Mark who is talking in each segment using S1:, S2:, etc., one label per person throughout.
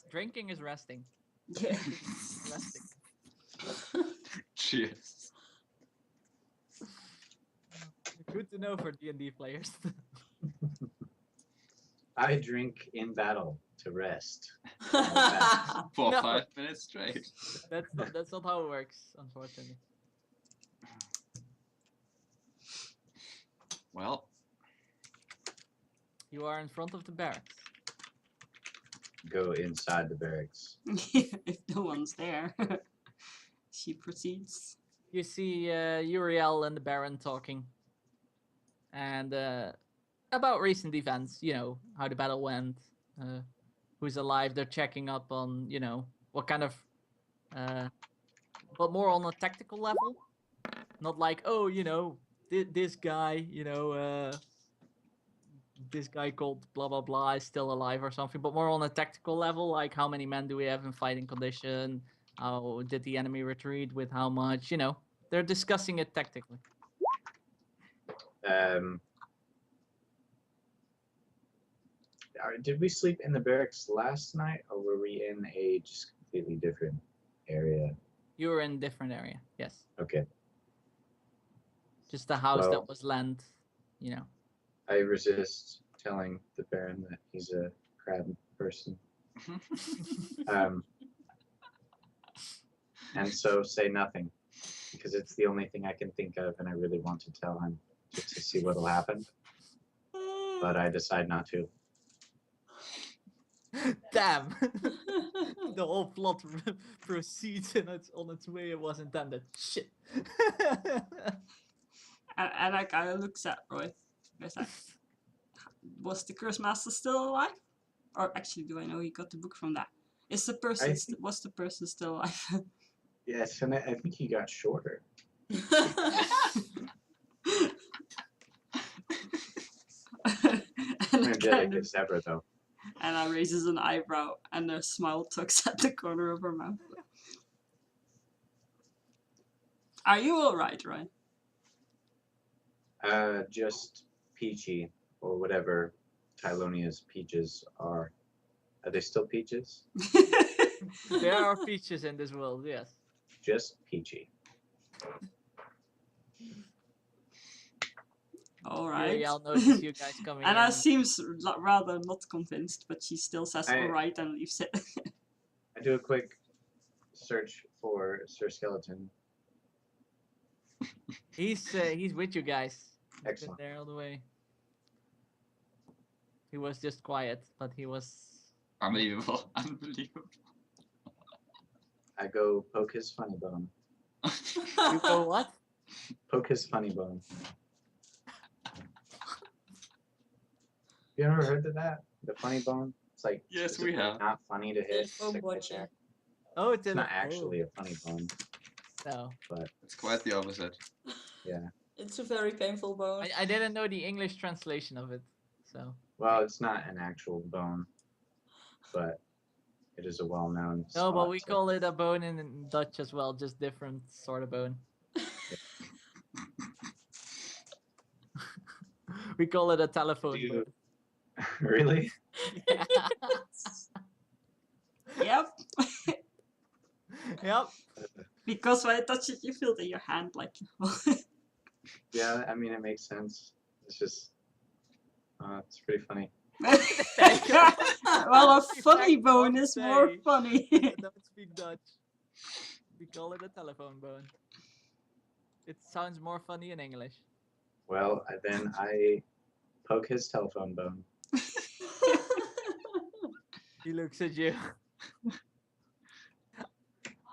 S1: Drinking is resting.
S2: Yeah.
S1: Resting.
S3: Cheers.
S1: Good to know for D&D players.
S4: I drink in battle to rest.
S3: For
S1: No.
S3: 5 minutes straight.
S1: That's not how it works, unfortunately.
S3: Well,
S1: You are in front of the barracks.
S4: Go inside the barracks.
S2: If no one's there, she proceeds.
S1: You see Uriel and the Baron talking. And about recent events, you know, how the battle went, who's alive, they're checking up on, you know, what kind of... but more on a tactical level. Not like, oh, you know, this guy, you know, this guy called blah blah blah is still alive or something, but more on a tactical level, like how many men do we have in fighting condition? How did the enemy retreat with how much? You know, they're discussing it tactically.
S4: Did we sleep in the barracks last night, or were we in a just completely different area?
S1: You were in a different area, yes.
S4: Okay.
S1: Just the house
S4: Well-
S1: that was land, you know.
S4: I resist telling the Baron that he's a crab person. And so say nothing, because it's the only thing I can think of, and I really want to tell him just to see what'll happen. But I decide not to.
S1: Damn! The whole plot proceeds and it's on its way. It was intended. Shit.
S2: And I kind of looks at Roy. It's like, was the Curse Master still alive? Or actually, do I know he got the book from that? Is the person was the person still alive?
S4: Yes, and I think he got shorter.
S2: And
S4: Energetic as ever, though.
S2: Anna raises an eyebrow and a smile tucks at the corner of her mouth. Are you alright, Ryan?
S4: Just peachy, or whatever Tylonia's peaches are. Are they still peaches?
S1: There are features in this world, yes.
S4: Just peachy.
S2: Alright.
S1: Uriel notices you guys coming
S2: Anna
S1: in.
S2: seems rather not convinced, but she still says alright and leaves it.
S4: I do a quick search for Sir Skeleton.
S1: He's with you guys. He's been
S4: Excellent.
S1: there all the way. He was just quiet, but he was...
S3: unbelievable. Unbelievable.
S4: I go poke his funny bone.
S1: You go what?
S4: Poke his funny bone. You ever heard of that? The funny bone? It's like
S3: Yes, we
S4: specifically
S3: have.
S4: not funny to hit.
S5: Bone
S4: stick right
S5: watching.
S4: there.
S1: Oh, it's
S4: It's not actually a funny bone,
S1: No.
S4: but
S3: It's quite the opposite.
S4: yeah.
S5: It's a very painful bone.
S1: I didn't know the English translation of it, so...
S4: Well, it's not an actual bone, but it is a well-known.
S1: No, but
S4: spot,
S1: we
S4: so-
S1: call it a bone in Dutch as well, just different sort of bone. We call it a telephone
S4: Do you-
S1: bone.
S4: Really?
S1: Yeah.
S2: Yep.
S1: Yep.
S2: Because when I touch it, you feel it in your hand like.
S4: Yeah, I mean it makes sense. It's just, it's pretty funny.
S2: Well, a funny bone is more
S1: Say.
S2: funny.
S1: I don't speak Dutch. We call it a telephone bone. It sounds more funny in English.
S4: Well, then I poke his telephone bone.
S1: He looks at you.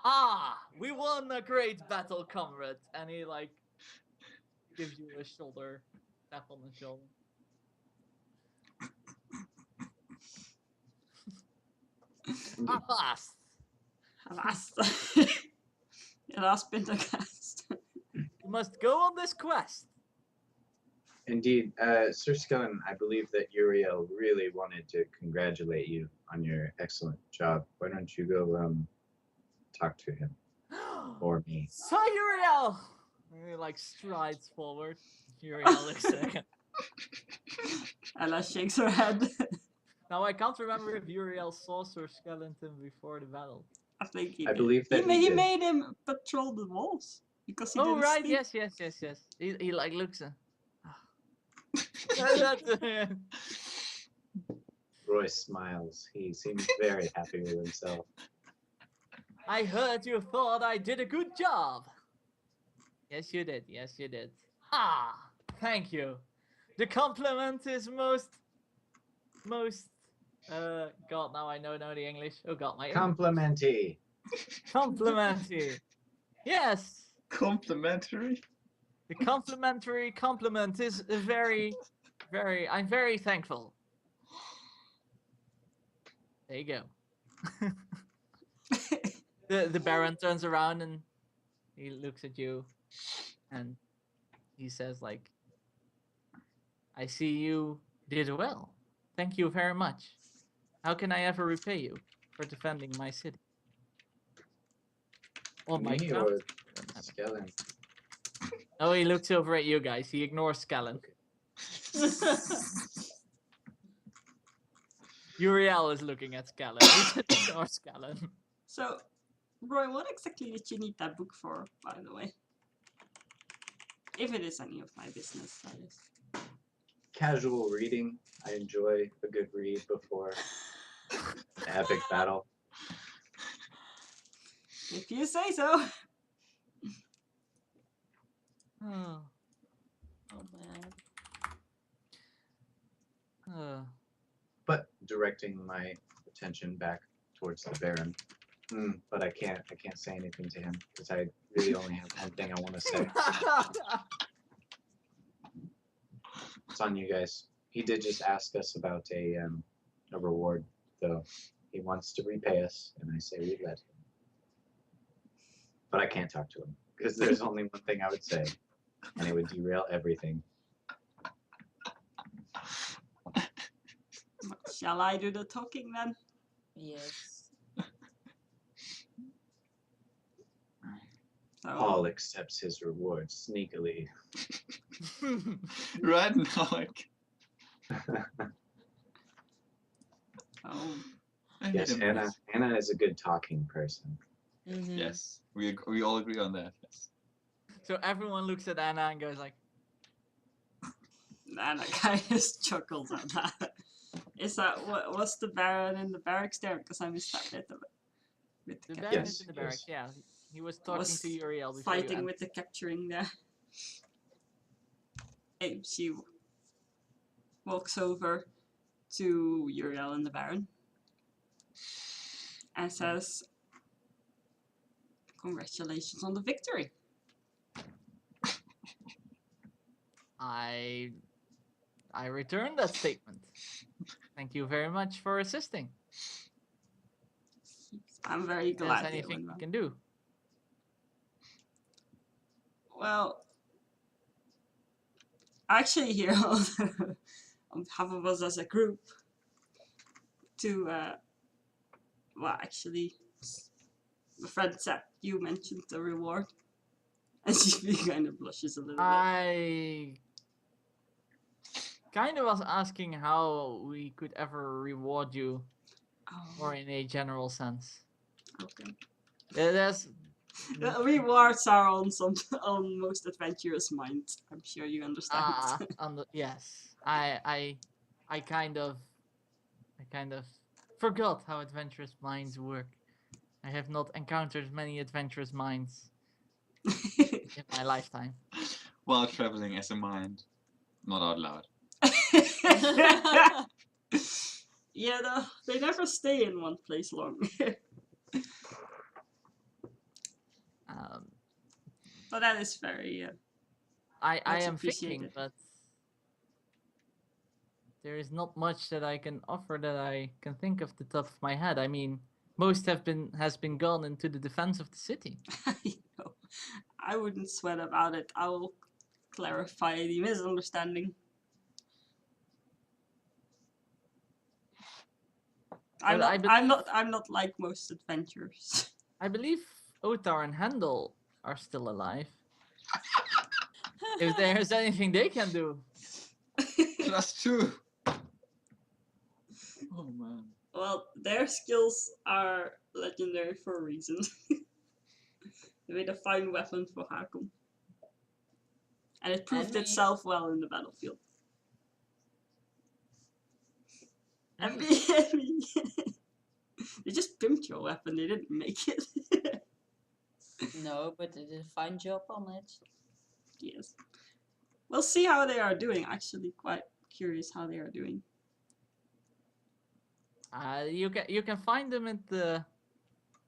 S1: Ah, we won a great battle, comrade. And he like gives you a shoulder tap on the shoulder. Avast!
S2: Last. Last Pentacast.
S1: You must go on this quest.
S4: Indeed, Sir Skellen, I believe that Uriel really wanted to congratulate you on your excellent job. Why don't you go talk to him or me?
S1: So Uriel! And he like strides forward. Uriel looks at him.
S2: Ella shakes her head.
S1: Now I can't remember if Uriel saw Sir Skeleton before the battle.
S2: I think he
S4: I
S2: did.
S4: believe that
S2: he
S4: he did.
S2: made him patrol the walls because he
S1: Oh
S2: didn't
S1: right,
S2: sleep.
S1: yes. He like looks at.
S4: Royce smiles. He seems very happy with himself.
S1: I heard you thought I did a good job. Yes, you did. Yes, you did. Ah, thank you. The compliment is most. God, now I know the English. Oh God, my
S4: Complimenty.
S1: complimentary. Yes,
S3: Complimentary.
S1: the complimentary compliment is very. I'm very thankful. There you go. The Baron turns around and he looks at you, and he says, like, "I see you did well. Thank you very much. How can I ever repay you for defending my city?" Oh my
S4: Me
S1: God.
S4: or Skellen?
S1: Oh, he looks over at you guys. He ignores Scallon. Uriel is looking at Scallon. He ignores Scallon.
S2: So, Roy, what exactly did you need that book for, by the way? If it is any of my business, that is.
S4: Casual reading. I enjoy a good read before an epic battle.
S2: If you say so.
S1: Oh,
S5: Oh man.
S4: But directing my attention back towards the Baron. But I can't say anything to him because I really only have one thing I want to say. It's on you guys. He did just ask us about a reward, though. He wants to repay us, and I say we let him. But I can't talk to him because there's only one thing I would say, and it would derail everything.
S2: Shall I do the talking then?
S5: Yes.
S2: So,
S4: Paul accepts his reward sneakily.
S3: Right now, like,
S2: oh,
S3: I need
S4: Yes,
S3: a minute.
S4: Anna is a good talking person.
S5: Mm-hmm.
S3: Yes, we all agree on that. Yes.
S1: So everyone looks at Anna and goes like,
S2: and I kind of chuckles at that. Is that what was the Baron in the barracks there? Because I missed that bit of it. With
S1: the
S2: the
S1: Baron
S4: Yes,
S1: is in the
S4: yes.
S1: barracks. Yeah, he was talking
S2: Was
S1: to Uriel before you
S2: fighting with the
S1: entered.
S2: capturing there. Hey, she walks over to Uriel and the Baron and says, "Congratulations on the victory."
S1: I return that statement. Thank you very much for assisting.
S2: I'm very
S1: If there's
S2: glad. it
S1: anything
S2: went
S1: we
S2: well.
S1: can do.
S2: Well, actually, here on behalf of us as a group, to well, actually, my friend said you mentioned the reward, and she kind of blushes a little bit.
S1: I kind of was asking how we could ever reward you, or
S2: Oh,
S1: in a general sense.
S2: okay.
S1: There's
S2: The rewards are on some on most adventurous minds. I'm sure you understand.
S1: yes. I kind of forgot how adventurous minds work. I have not encountered many adventurous minds in my lifetime.
S3: While traveling as a mind, not out loud.
S2: Yeah, no, they never stay in one place long. But that is very.
S1: I
S2: Much
S1: am thinking,
S2: appreciated.
S1: but there is not much that I can offer that I can think of the top of my head. I mean, most has been gone into the defense of the city.
S2: I know. I wouldn't sweat about it. I will clarify the misunderstanding. I'm
S1: Well,
S2: not. I'm not like most adventurers.
S1: I believe Otar and Handel are still alive. If there is anything they can do.
S3: That's true. Oh man.
S2: Well, their skills are legendary for a reason. They made a fine weapon for Haakon. And it proved
S5: And me.
S2: itself well in the battlefield. And
S1: Yes.
S2: me. They just pimped your weapon, they didn't make it.
S5: No, but they did a fine job on it.
S2: Yes. We'll see how they are doing. Actually, quite curious how they are doing.
S1: You can find them at the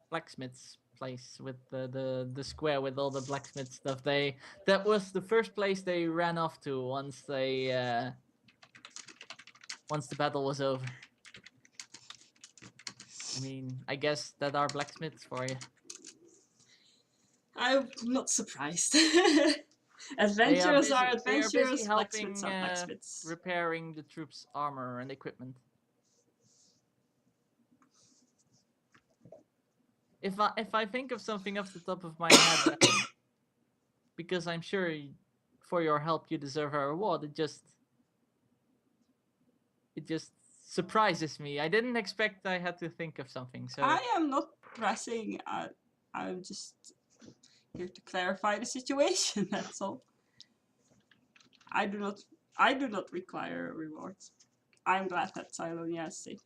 S1: blacksmith's place with the square with all the blacksmith stuff. That was the first place they ran off to once the battle was over. I mean, I guess that are blacksmiths for you.
S2: I'm not surprised.
S1: They
S2: Adventurers
S1: busy-
S2: are
S1: they are busy
S2: adventurers,
S1: helping,
S2: blacksmiths are blacksmiths.
S1: repairing the troops' armor and equipment. If I think of something off the top of my head, because I'm sure for your help you deserve a reward, it just surprises me. I didn't expect I had to think of something. So
S2: I am not pressing. I'm just here to clarify the situation. That's all. I do not require a reward. I'm glad that Silonia is safe.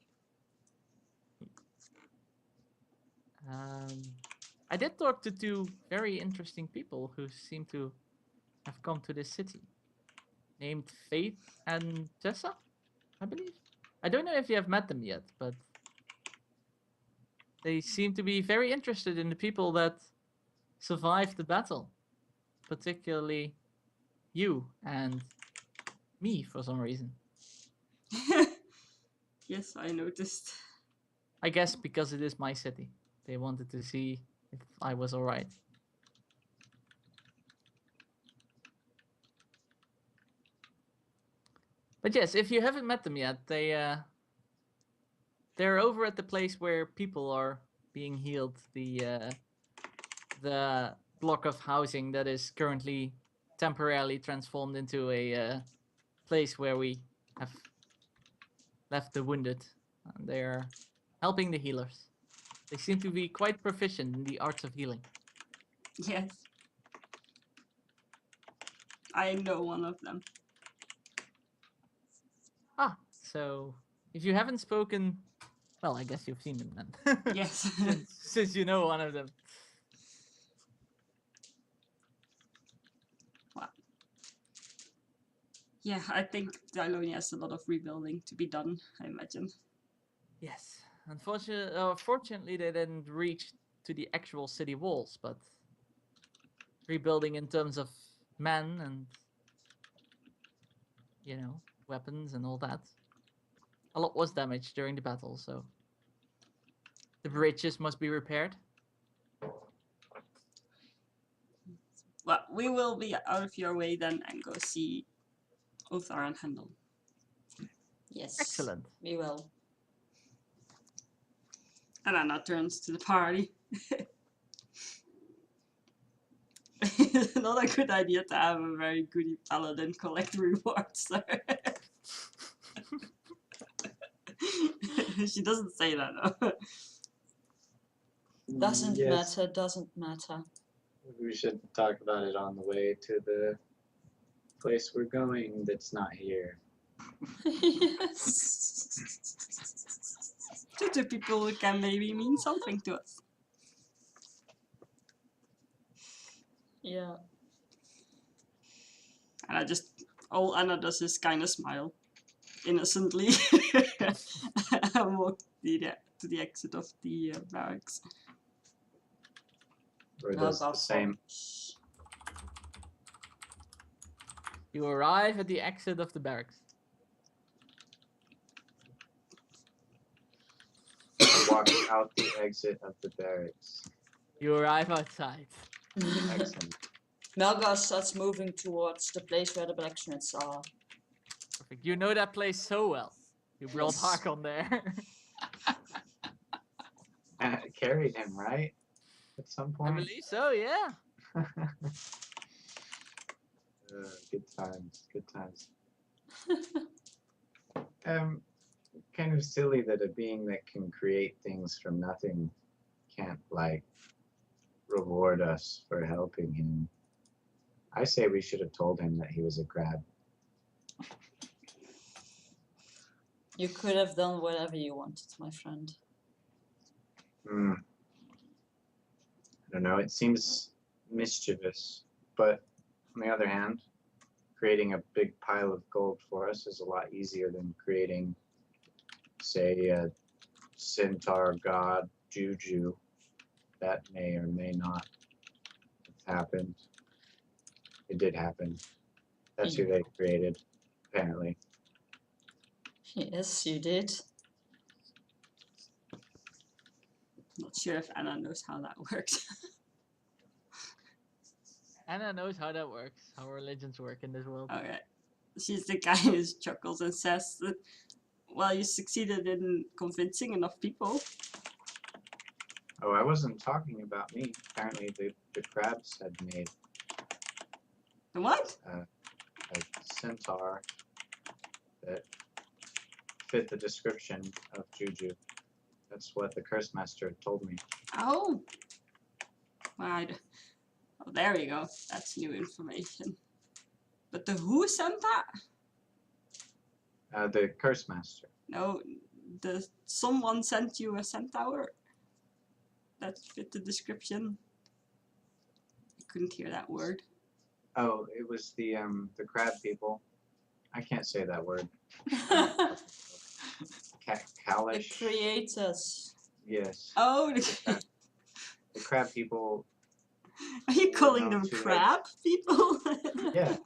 S1: I did talk to two very interesting people who seem to have come to this city, named Faith and Tessa, I believe. I don't know if you have met them yet, but they seem to be very interested in the people that survived the battle, particularly you and me for some reason.
S2: Yes, I noticed.
S1: I guess because it is my city. They wanted to see if I was alright. But yes, if you haven't met them yet, they're over at the place where people are being healed. The block of housing that is currently temporarily transformed into a place where we have left the wounded. And they are helping the healers. They seem to be quite proficient in the arts of healing.
S2: Yes. I know one of them.
S1: So if you haven't spoken, well, I guess you've seen them then.
S2: Yes.
S1: since you know one of them.
S2: Wow. Yeah, I think Silonia has a lot of rebuilding to be done, I imagine.
S1: Yes. Fortunately, they didn't reach to the actual city walls, but rebuilding in terms of men and, weapons and all that. A lot was damaged during the battle, so the bridges must be repaired.
S2: Well, we will be out of your way then and go see Othar and Handel.
S5: Yes.
S1: Excellent.
S5: We will.
S2: And Anna turns to the party. Not a good idea to have a very goody paladin collect rewards. She doesn't say that though.
S5: Doesn't
S4: Yes,
S5: matter, doesn't matter.
S4: we should talk about it on the way to the place we're going that's not here.
S5: Yes.
S2: To people it can maybe mean something to us.
S5: Yeah.
S2: And all Anna does is kind of smile innocently and walk to the exit of the barracks.
S4: Or
S5: No,
S4: does the
S5: God,
S4: same.
S1: You arrive at the exit of the barracks.
S4: Walk out the exit of the barracks.
S1: You arrive outside.
S4: Excellent.
S5: Melgar starts moving towards the place where the blacksmiths are.
S1: Perfect. You know that place so well. You brought
S5: Yes.
S1: Hakon there.
S4: Carried him, right? At some
S1: I
S4: point.
S1: believe so, yeah.
S4: Good times. Good times. kind of silly that a being that can create things from nothing can't, like, reward us for helping him. I say we should have told him that he was a crab.
S5: You could have done whatever you wanted, my friend.
S4: Hmm. I don't know, it seems mischievous, but on the other hand, creating a big pile of gold for us is a lot easier than creating, say, a centaur god Juju. That may or may not have happened. It did happen. That's who they created, apparently.
S5: Yes, you did.
S2: Not sure if Anna knows how that works.
S1: Anna knows how that works, how religions work in this world.
S2: Okay. She's the guy who chuckles and says that, well, you succeeded in convincing enough people.
S4: Oh, I wasn't talking about me. Apparently the crabs had made
S2: And what?
S4: a centaur that fit the description of Juju. That's what the curse master told me.
S2: Oh. Right. Oh, there you go. That's new information. But the who sent that?
S4: The curse master.
S2: No, someone sent you a centaur that fit the description. I couldn't hear that word.
S4: Oh, it was the crab people. I can't say that word.
S5: The
S4: Kalish.
S5: creators.
S4: Yes.
S2: Oh,
S4: The crab people.
S2: are you calling
S4: No,
S2: them
S4: too late.
S2: crab people?
S4: Yeah.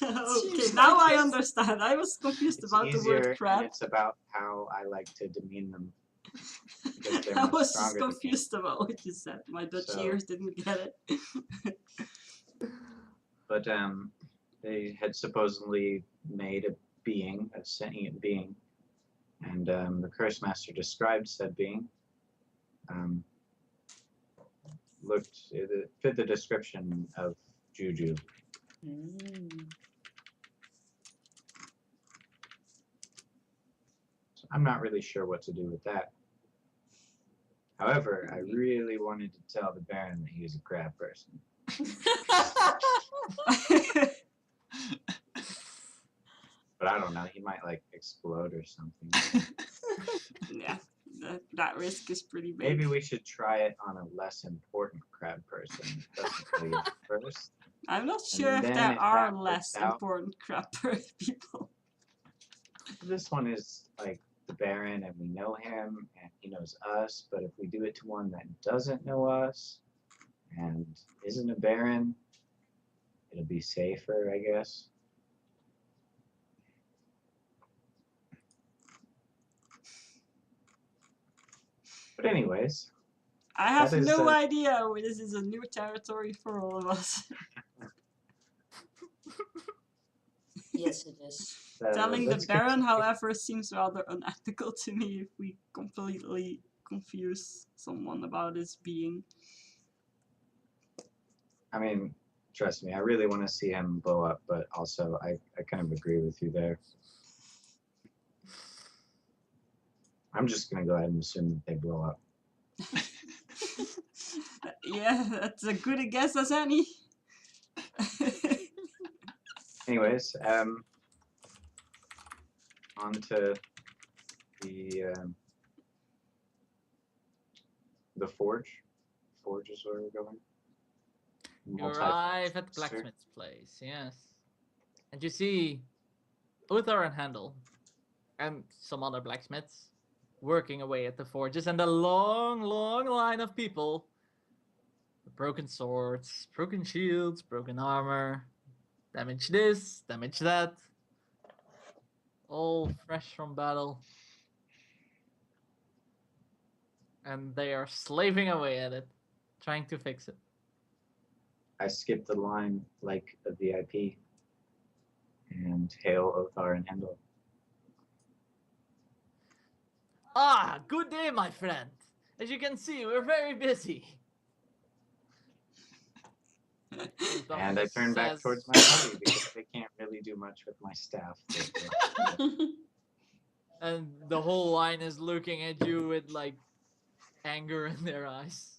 S2: Okay,
S5: Seems
S2: now
S5: like
S2: I
S5: it's-
S2: understand. I was confused
S4: It's
S2: about the
S4: easier,
S2: word
S4: and
S2: crab.
S4: it's about how I like to demean them. Because they're
S2: I
S4: much
S2: was just
S4: stronger than me.
S2: confused about what you said. My Dutch
S4: So-
S2: ears didn't get it.
S4: But they had supposedly made a being, a sentient being, and the curse master described said being. It fit the description of Juju.
S5: Mm.
S4: So I'm not really sure what to do with that. However, I really wanted to tell the Baron that he was a crab person. But I don't know, he might like explode or something.
S2: Yeah, that risk is pretty big.
S4: Maybe we should try it on a less important crab person. Doesn't tell you first.
S2: I'm not sure if
S4: then
S2: there
S4: if
S2: are
S4: that works
S2: less
S4: out-
S2: important crab people.
S4: This one is like the Baron, and we know him, and he knows us. But if we do it to one that doesn't know us and isn't a Baron, it'll be safer, I guess. But anyways,
S2: I have
S4: That is,
S2: no idea. This is a new territory for all of us.
S5: Yes, it is.
S2: Telling the
S4: let's
S2: Baron,
S4: continue.
S2: however, seems rather unethical to me if we completely confuse someone about his being.
S4: I mean, trust me, I really want to see him blow up, but also I kind of agree with you there. I'm just gonna go ahead and assume that they blow up.
S2: Yeah, that's a good a guess as any.
S4: Anyways, on to the forge. Forge is where we're going.
S1: You
S4: Multi-
S1: arrive at the
S4: sir.
S1: blacksmith's place, yes. And you see Uthar and Handel and some other blacksmiths working away at the forges, and a long, long line of people with broken swords, broken shields, broken armor, damage this, damage that, all fresh from battle. And they are slaving away at it, trying to fix it.
S4: I skipped the line like a VIP and hail Othar and Handel.
S1: Ah, good day, my friend. As you can see, we're very busy. Uthar
S4: And I turn back
S1: says-
S4: towards my party because I can't really do much with my staff.
S1: And the whole line is looking at you with like anger in their eyes.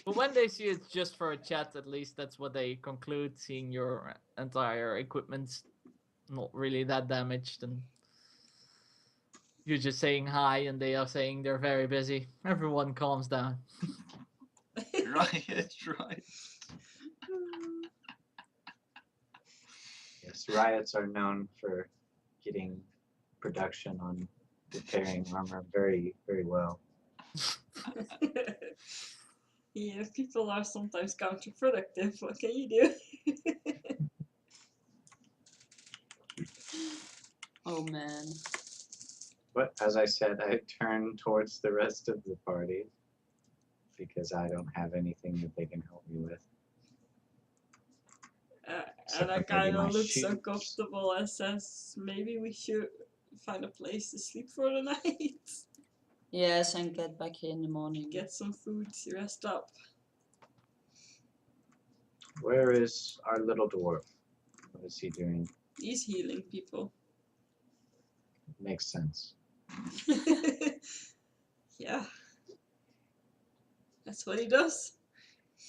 S1: But when they see it's just for a chat, at least that's what they conclude, seeing your entire equipment's not really that damaged, and you're just saying hi and they are saying they're very busy. Everyone calms down.
S3: Right, right.
S4: Yes, riots are known for getting production on repairing armor very, very well.
S2: Yeah, people are sometimes counterproductive. What can you do?
S5: Oh man.
S4: But as I said, I turn towards the rest of the party because I don't have anything that they can help me with. Except
S2: And I
S4: for maybe
S2: kind
S4: my
S2: of looks
S4: shoes.
S2: uncomfortable and says, maybe we should find a place to sleep for the night.
S5: Yes, and get back here in the morning.
S2: Get some food, rest up.
S4: Where is our little dwarf? What is he doing?
S2: He's healing people.
S4: Makes sense.
S2: Yeah. That's what he does.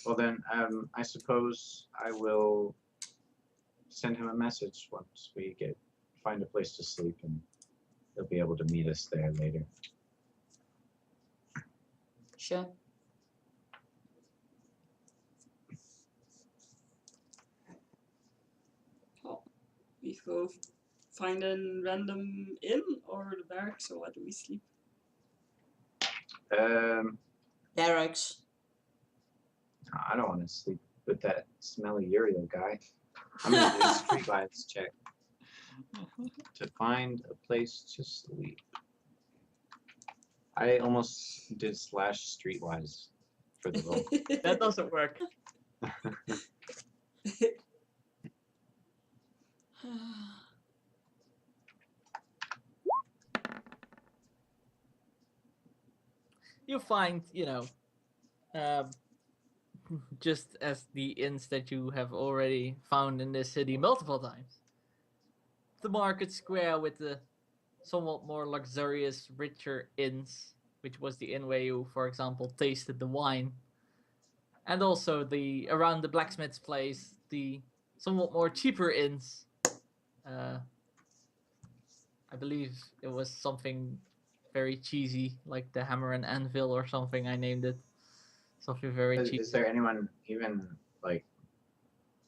S4: Well then, I suppose I will send him a message once we find a place to sleep, and he'll be able to meet us there later.
S5: Sure.
S2: We go find a random inn or the barracks, or where do we sleep?
S5: Barracks.
S4: I don't want to sleep with that smelly Uriel guy. I'm gonna do a streetwise check to find a place to sleep. I almost did slash streetwise for the roll.
S1: That doesn't work. You find, just as the inns that you have already found in this city multiple times, the market square with the somewhat more luxurious, richer inns, which was the inn where you, for example, tasted the wine, and also the around the blacksmith's place, the somewhat more cheaper inns. I believe it was something very cheesy, like the Hammer and Anvil or something. I named it something very cheap.
S4: Is there anyone even like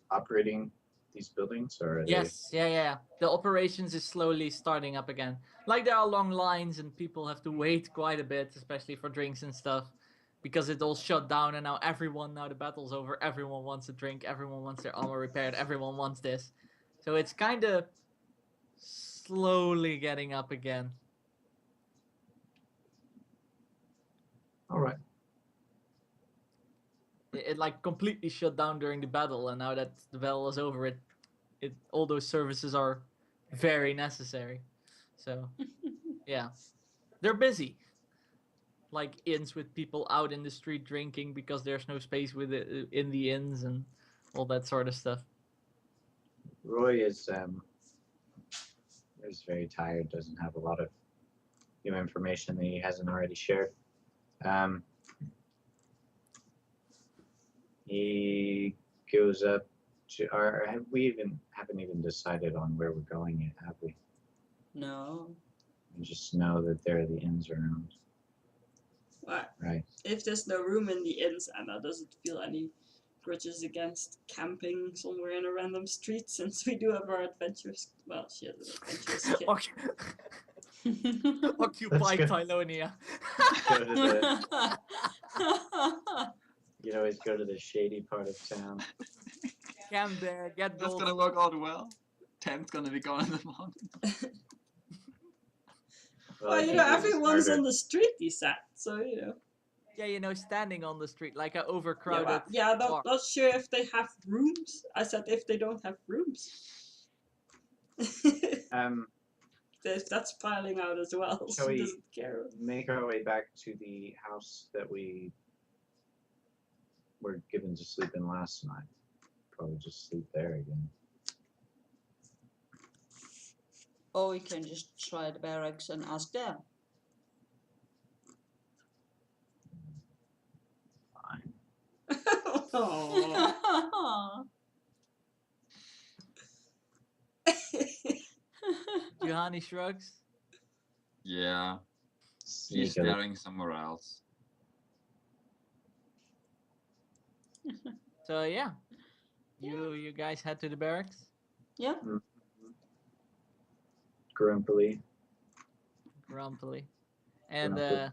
S4: operating these buildings, or are
S1: Yes, yeah. The operations is slowly starting up again. Like there are long lines and people have to wait quite a bit, especially for drinks and stuff, because it all shut down and now the battle's over, everyone wants a drink, everyone wants their armor repaired, everyone wants this. So it's kind of slowly getting up again.
S4: All right.
S1: It like completely shut down during the battle, and now that the battle is over, it all those services are very necessary. So yeah, they're busy. Like inns with people out in the street drinking because there's no space with it in the inns and all that sort of stuff.
S4: Roy is very tired. Doesn't have a lot of new information that he hasn't already shared. He goes up to, or haven't even decided on where we're going yet, have we?
S5: No.
S4: We just know that there are the inns around.
S2: Well,
S4: Right.
S2: if there's no room in the inns, Anna doesn't feel any grudges against camping somewhere in a random street, since we do have our adventures. Well, she has an adventurous kit.
S1: Occupy
S4: go.
S1: Tylonia.
S4: Go to the, you can always go to the shady part of town.
S1: Camp there, get
S3: That's
S1: gold.
S3: gonna work out well. Tent's gonna be gone in the morning.
S2: Well,
S4: I
S2: you
S4: think
S2: know,
S4: it was
S2: everyone's
S4: smarter.
S2: on the street, he said, so, you know.
S1: Yeah, standing on the street like a
S2: Yeah,
S1: overcrowded.
S2: well, yeah, I'm
S1: bar.
S2: not sure if they have rooms. I said if they don't have rooms. If that's piling out as well,
S4: Shall
S2: she
S4: we
S2: doesn't care.
S4: make our way back to the house that we were given to sleep in last night? Probably just sleep there again.
S5: Or we can just try the barracks and ask there.
S4: Fine.
S2: Aw.
S1: Juhani shrugs.
S3: Yeah,
S4: Sneak
S3: he's
S4: it.
S3: staring somewhere else.
S1: So yeah, you guys head to the barracks.
S5: Yeah.
S4: Grumpily.
S1: Grumpily, and
S4: Grumpy.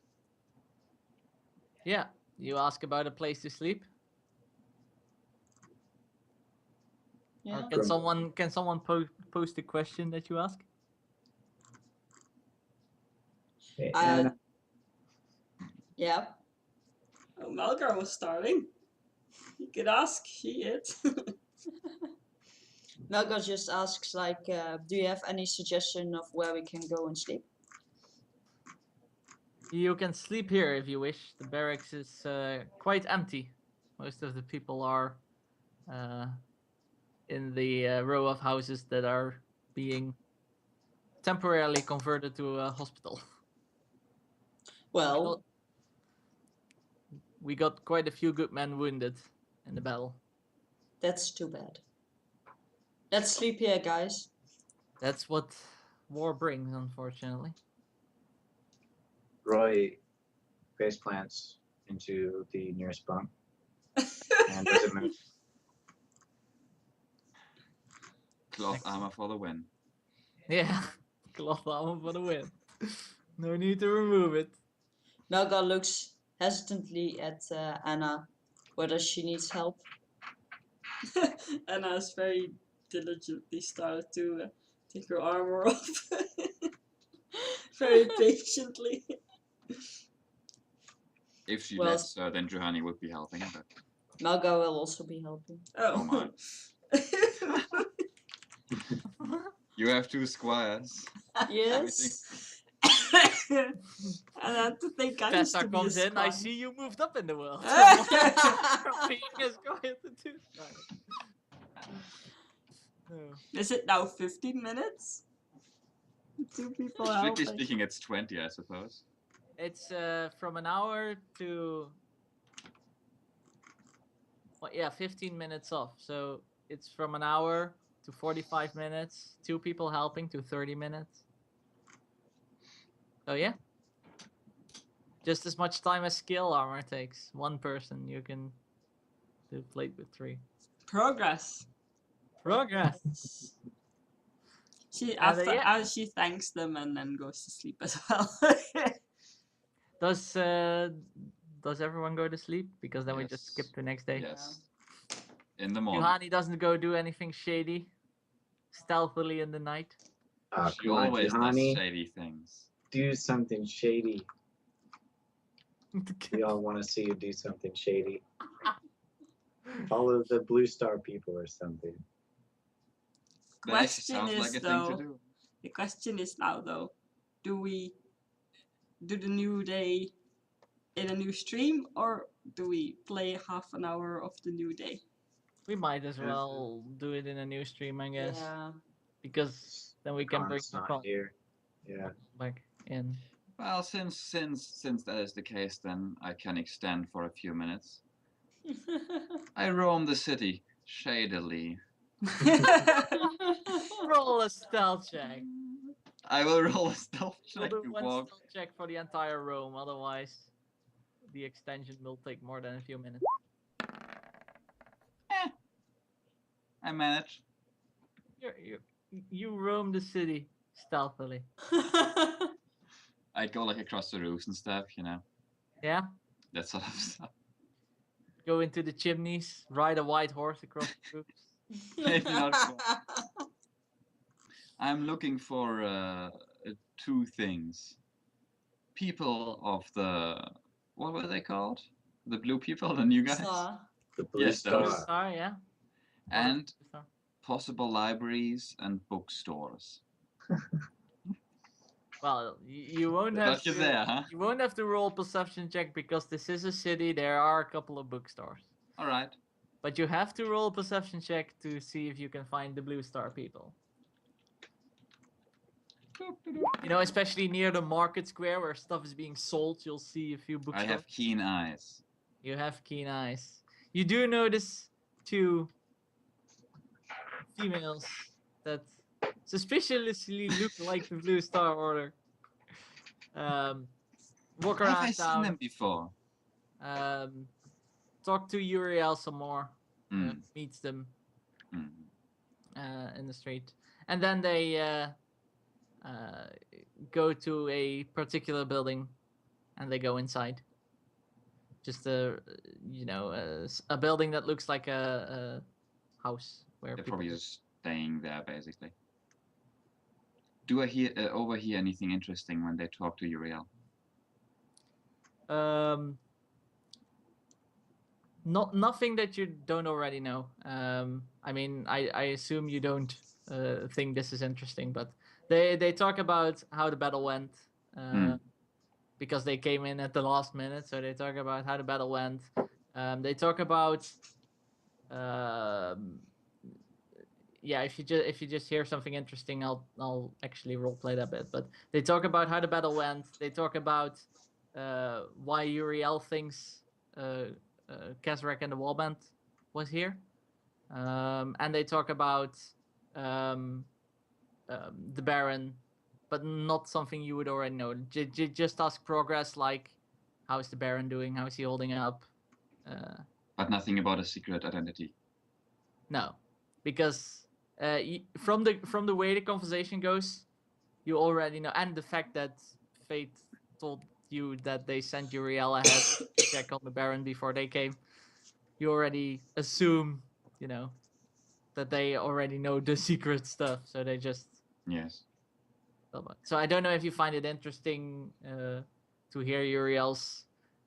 S1: yeah, you ask about a place to sleep.
S5: Yeah.
S1: Or
S4: Grumpy.
S1: can someone post a question that you ask?
S4: Hey,
S5: Uh,
S4: Anna,
S5: Yeah.
S2: Oh, Malgar was starving. You could ask. She ate.
S5: Melga just asks like, do you have any suggestion of where we can go and sleep?
S1: You can sleep here if you wish. The barracks is quite empty. Most of the people are in the row of houses that are being temporarily converted to a hospital.
S5: Well,
S1: We got quite a few good men wounded in the battle.
S5: that's too bad. Let's sleep here, guys.
S1: That's what war brings, unfortunately.
S4: Roy face plants into the nearest bunk and doesn't move.
S3: Cloth
S1: Excellent.
S3: armor for the win.
S1: Yeah, cloth armor for the win. No need to remove it.
S5: Melga looks hesitantly at Anna, whether she needs help.
S2: Anna has very diligently started to take her armor off. Very patiently.
S3: If she
S5: Well,
S3: lets, then Johanny would be helping. But
S5: Melga will also be helping.
S3: Oh my. you have two squires.
S5: Yes.
S2: And I had to think I used
S1: Tessa
S2: to be a
S1: comes in. I
S2: squire.
S1: see you moved up in the world.
S2: Ah!
S1: From being a squire to two squires. No.
S2: Is it now 15 minutes? Two people
S3: Strictly
S2: helping.
S3: speaking, it's 20, I suppose.
S1: It's from an hour to well, yeah, 15 minutes off. So it's from an hour to 45 minutes. Two people helping to 30 minutes. So yeah, just as much time as skill armor takes. One person you can do plate with 3.
S2: Progress.
S1: Progress.
S2: She
S1: And,
S2: after
S1: yeah.
S2: as she thanks them and then goes to sleep as well.
S1: Does everyone go to sleep? Because then we just skip
S3: Yes.
S1: to next day.
S3: Yes. In the morning.
S1: Juhani doesn't go do anything shady, stealthily in the night.
S4: Oh,
S3: She
S4: come on,
S3: always does
S4: Juhani.
S3: shady things.
S4: Do something shady. We all want to see you do something shady. Follow the Blue Star people or something.
S3: That actually
S2: Question
S3: sounds
S2: is
S3: like a
S2: though,
S3: thing to do.
S2: the question is now though, do we do the new day in a new stream or do we play half an hour of the new day?
S1: We might as
S4: Yeah.
S1: well do it in a new stream, I guess,
S5: Yeah.
S1: because then we can bring
S4: Khan's
S1: the
S4: not
S1: con
S4: here. Yeah.
S1: back in.
S3: Well, since that is the case, then I can extend for a few minutes. I roam the city shadily.
S1: Roll a stealth check.
S3: I will roll a stealth
S1: We'll
S3: check
S1: do
S3: to
S1: one
S3: walk.
S1: stealth check for the entire room, otherwise the extension will take more than a few minutes.
S3: I manage.
S1: You roam the city stealthily.
S3: I go like across the roofs and stuff, you know,
S1: Yeah?
S3: that sort of stuff.
S1: Go into the chimneys, ride a white horse across the roofs.
S3: Maybe not quite. I'm looking for two things. People of the what were they called? The blue people, the new guys,
S5: Star.
S4: The Blue
S3: Yes,
S4: Star.
S3: those.
S1: Star, yeah.
S3: and
S1: Star.
S3: possible libraries and bookstores.
S1: Well, you won't have
S3: Got you
S1: to,
S3: there, huh?
S1: you won't have to roll perception check because this is a city. There are a couple of bookstores,
S3: All right.
S1: but you have to roll perception check to see if you can find the Blue Star people. You know, especially near the market square where stuff is being sold, you'll see a few
S3: I
S1: bookshelves.
S3: have keen eyes.
S1: You have keen eyes. You do notice two females that suspiciously look like the Blue Star Order. Walk
S3: Have
S1: around
S3: I seen
S1: town,
S3: them before?
S1: talk to Uriel some more,
S3: Mm.
S1: meets them
S3: Mm.
S1: in the street, and then they go to a particular building, and they go inside. Just a building that looks like a house where
S3: They're
S1: people
S3: probably
S1: live.
S3: just staying there, basically. Do I overhear anything interesting when they talk to Uriel?
S1: Nothing that you don't already know. I mean, I assume you don't think this is interesting, but they talk about how the battle went, because they came in at the last minute. So they talk about how the battle went. They talk about, yeah. If you just hear something interesting, I'll actually roleplay that bit. But they talk about how the battle went. They talk about why Uriel thinks Kazrak and the Warband was here, and they talk about the Baron, but not something you would already know. Just ask progress, like how is the Baron doing? How is he holding up?
S3: But nothing about a secret identity.
S1: No, because from the way the conversation goes, you already know, and the fact that Fate told you that they sent Uriel ahead to check on the Baron before they came, you already assume, that they already know the secret stuff, so they just.
S3: Yes.
S1: So I don't know if you find it interesting to hear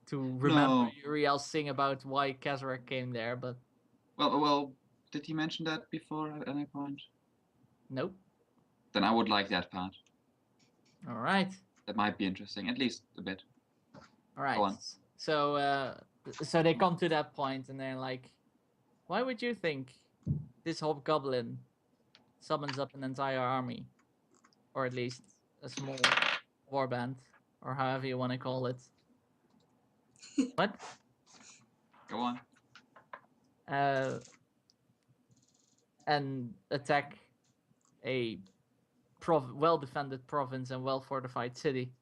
S1: to remember
S3: No.
S1: Uriel's thing about why Kazrak came there, but
S3: Well, did he mention that before at any point?
S1: nope.
S3: Then I would like that part.
S1: All right.
S3: That might be interesting, at least a bit.
S1: All right.
S3: Go on.
S1: So they come to that point and they're like, why would you think this hobgoblin summons up an entire army, or at least a small warband, or however you want to call it? What?
S3: Go on.
S1: And attack a well-defended province and well-fortified city.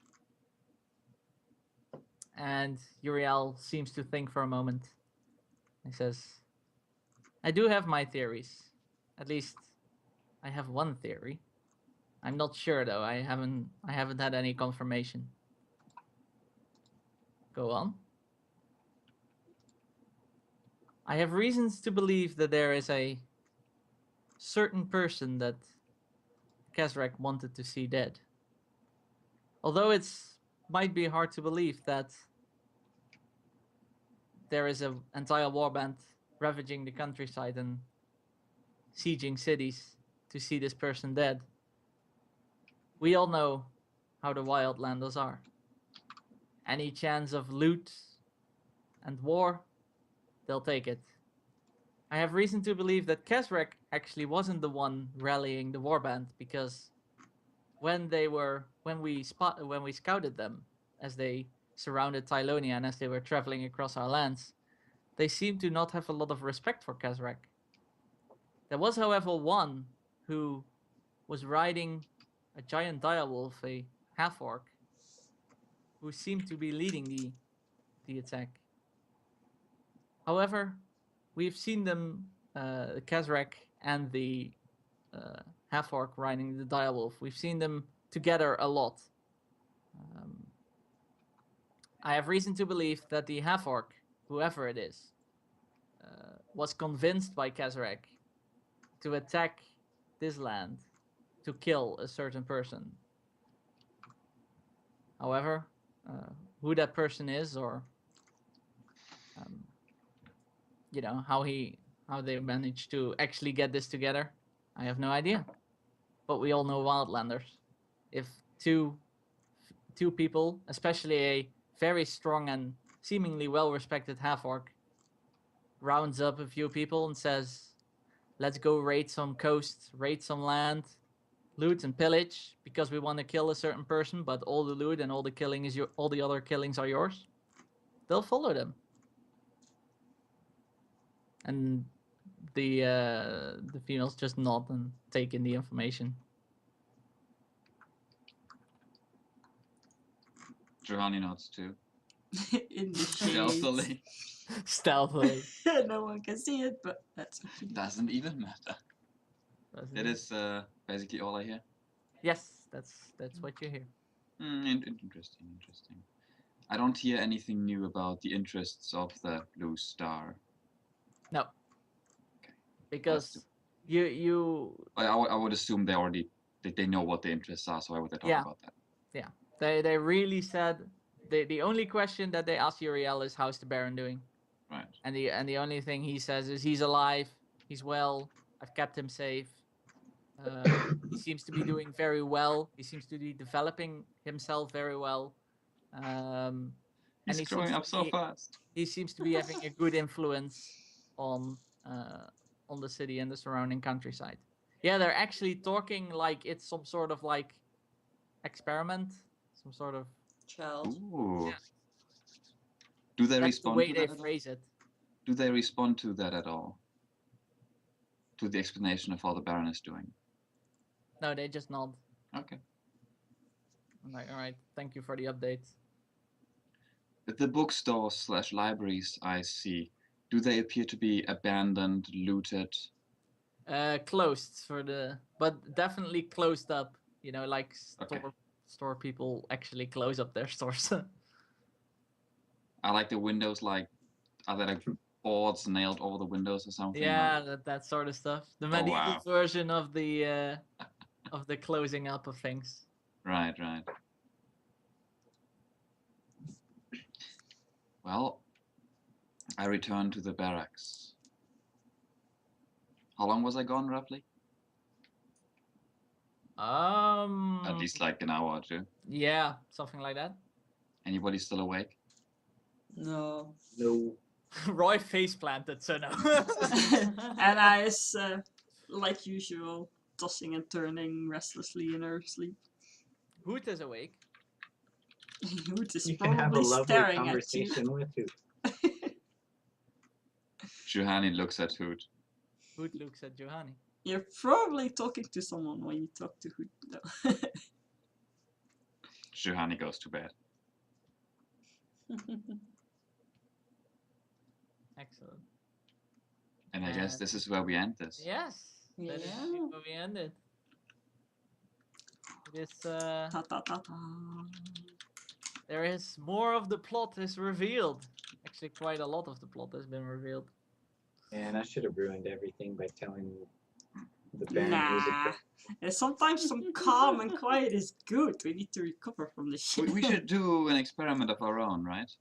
S1: And Uriel seems to think for a moment. He says, I do have my theories. At least I have one theory. I'm not sure though. I haven't had any confirmation. Go on. I have reasons to believe that there is a certain person that Kazrak wanted to see dead. Although might be hard to believe that there is an entire warband ravaging the countryside and sieging cities to see this person dead. We all know how the Wildlanders are. Any chance of loot and war, they'll take it. I have reason to believe that Kazrak actually wasn't the one rallying the warband, because when we scouted them as they surrounded Tylonia and as they were traveling across our lands, they seemed to not have a lot of respect for Kazrak. There was, however, one who was riding a giant direwolf, a half-orc, who seemed to be leading the attack. However, we've seen them, Kazrak and the half-orc riding the direwolf. We've seen them together a lot. I have reason to believe that the half-orc, whoever it is, was convinced by Kazrak to attack this land to kill a certain person. However, who that person is, or how they managed to actually get this together, I have no idea. But we all know Wildlanders. If two people, especially a very strong and seemingly well-respected half-orc, rounds up a few people and says, let's go raid some coast, raid some land, loot and pillage because we want to kill a certain person, but all the loot and all the killing is all the other killings are yours, they'll follow them. And the females just nod and take in the information.
S3: Juhani nods too.
S2: In the shades.
S3: Stealthily.
S1: Stealthily.
S2: No one can see it, but that's what you do.
S3: Doesn't even matter.
S1: Doesn't
S3: It
S1: it?
S3: is basically all I hear.
S1: Yes, that's what you hear.
S3: Interesting, interesting. I don't hear anything new about the interests of the Blue Star.
S1: No.
S3: Okay.
S1: Because you
S3: I would assume they know what the interests are, so why would they talk
S1: Yeah.
S3: about that?
S1: they really said the only question that they asked Uriel is how's the Baron doing?
S3: Right.
S1: And the only thing he says is he's alive, he's well, I've kept him safe. He seems to be doing very well. He seems to be developing himself very well. And
S3: He's
S1: he
S3: growing
S1: seems
S3: up
S1: to
S3: so
S1: be-
S3: fast.
S1: He seems to be having a good influence on the city and the surrounding countryside. Yeah, they're actually talking like it's some sort of like experiment, some sort of.
S5: Child.
S3: Ooh.
S1: Yeah.
S3: Do they
S1: That's the
S3: respond
S1: way
S3: to
S1: they
S3: that at all?
S1: phrase it.
S3: Do they respond to that at all? To the explanation of how the Baron is doing?
S1: No, they just nod.
S3: Okay.
S1: I'm like, all right, thank you for the update.
S3: The bookstores / libraries I see, do they appear to be abandoned, looted?
S1: Closed but definitely closed up. You know, like
S3: Okay.
S1: store people actually close up their stores.
S3: Are like the windows are there like boards nailed over the windows or something?
S1: Yeah, that sort of stuff. The medieval
S3: wow.
S1: version of the closing up of things.
S3: Right. Well, I returned to the barracks. How long was I gone, roughly? At least like an hour or two.
S1: Yeah, something like that.
S3: Anybody still awake?
S5: No.
S4: No.
S1: Roy face planted, so no.
S2: And I is, like usual, tossing and turning restlessly in her sleep.
S1: Hoot is awake.
S2: Hoot is
S4: You can have a
S2: probably
S4: lovely
S2: staring at you.
S4: conversation with Hoot.
S3: Juhani looks at Hoot.
S1: Hoot looks at Johanny.
S2: You're probably talking to someone when you talk to Hoot, though.
S3: Juhani goes to bed.
S1: Excellent.
S3: And I guess
S1: And-
S3: this is where we end this.
S1: Yes. That is
S5: Yeah.
S1: where we ended. It is
S2: Ta ta ta ta.
S1: there is more of the plot is revealed. Actually, quite a lot of the plot has been revealed.
S4: And I should have ruined everything by telling the Baron he was
S2: Nah.
S4: a
S2: Sometimes some calm and quiet is good. We need to recover from this shit.
S3: We should do an experiment of our own, right?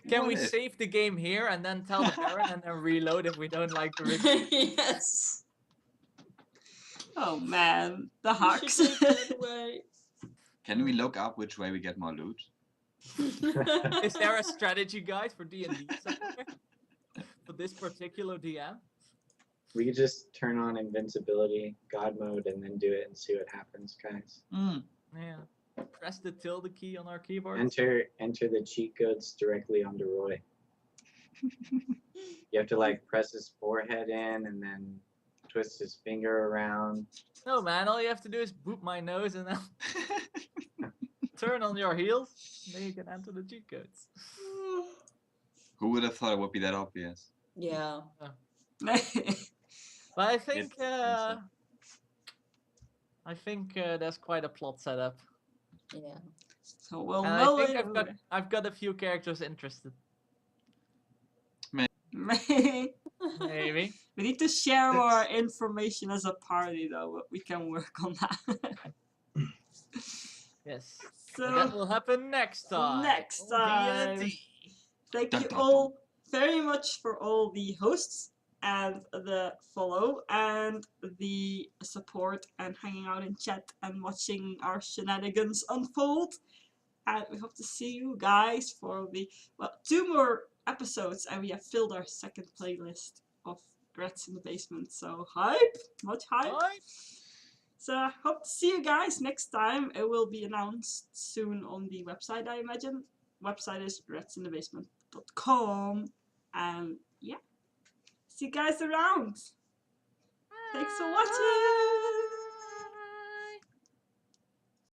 S1: Can
S3: What
S1: we
S3: if?
S1: save the game here and then tell the Baron and then reload if we don't like the result?
S5: Yes.
S2: Oh man, the
S5: We
S2: hawks.
S5: should take that away.
S3: Can we look up which way we get more loot?
S1: Is there a strategy guide for D&D somewhere? For this particular DM?
S4: We could just turn on invincibility, God mode, and then do it and see what happens, guys.
S1: Yeah. Press the tilde key on our keyboard.
S4: Enter the cheat codes directly onto Roy. You have to like press his forehead in and then twist his finger around.
S1: No, man, all you have to do is boop my nose and then turn on your heels. Then you can enter the cheat codes.
S3: Who would have thought it would be that obvious?
S5: Yeah.
S1: But I think
S3: It's
S1: there's quite a plot set up.
S5: Yeah.
S2: So we'll
S1: And
S2: know
S1: I think
S2: it.
S1: I've got a few characters interested.
S2: Maybe.
S1: Maybe.
S2: We need to share more information as a party, though. But we can work on that.
S1: Yes. And
S2: So
S1: that will happen next time.
S2: Next
S1: on
S2: time.
S1: D&D.
S2: thank
S3: Dun,
S2: you
S3: dun,
S2: all very much for all the hosts and the follow and the support and hanging out in chat and watching our shenanigans unfold. And we hope to see you guys for the 2 more episodes, and we have filled our second playlist of Rats in the Basement. So hype, much hype.
S1: Bye.
S2: So I hope to see you guys next time. It will be announced soon on the website, I imagine. Website is ratsinthebasement.com. And yeah, see you guys around. Thanks for watching.